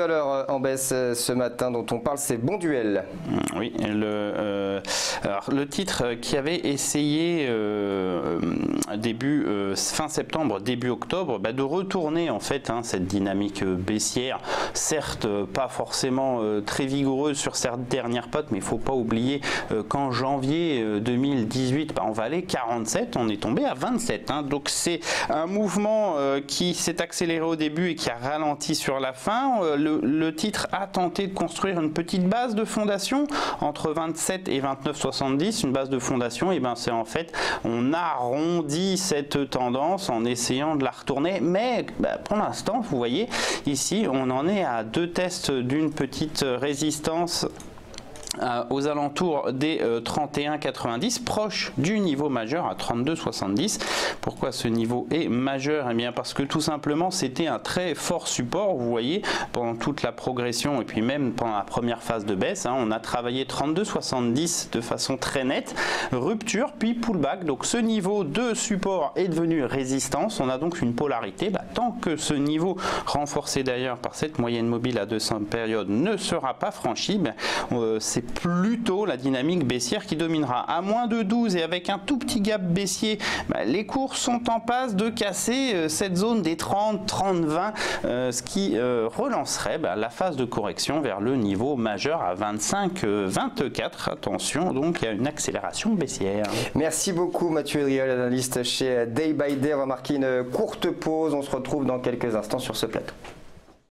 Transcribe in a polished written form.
valeurs en baisse ce matin dont on parle, c'est Bonduelle. Oui, alors, le titre qui avait essayé fin septembre, début octobre, de retourner en fait cette dynamique baissière, certes pas forcément très vigoureuse sur cette dernière pote, mais il ne faut pas oublier qu'en janvier 2018, on valait 47, on est tombé à 27. Donc c'est un mouvement qui s'est accéléré au début et qui a ralenti sur la fin. Le titre a tenté de construire une petite base de fondation entre 27 et 29,70. Une base de fondation, et c'est en fait, on arrondit cette tendance en essayant de la retourner. Mais pour l'instant, vous voyez, ici, on en est à 2 tests d'une petite résistance aux alentours des 31,90, proche du niveau majeur à 32,70. Pourquoi ce niveau est majeur? Eh bien parce que tout simplement c'était un très fort support, vous voyez, pendant toute la progression et puis même pendant la première phase de baisse, on a travaillé 32,70 de façon très nette, rupture puis pullback. Donc ce niveau de support est devenu résistance. On a donc une polarité. Tant que ce niveau, renforcé d'ailleurs par cette moyenne mobile à 200 périodes, ne sera pas franchi, c'est plutôt la dynamique baissière qui dominera. À moins de 12 et avec un tout petit gap baissier, les cours sont en passe de casser cette zone des 30, 30, 20, ce qui relancerait la phase de correction vers le niveau majeur à 25, 24. Attention, donc il y a une accélération baissière. Merci beaucoup Mathieu Edriol, analyste chez Day by Day. On va marquer une courte pause. On se retrouve dans quelques instants sur ce plateau.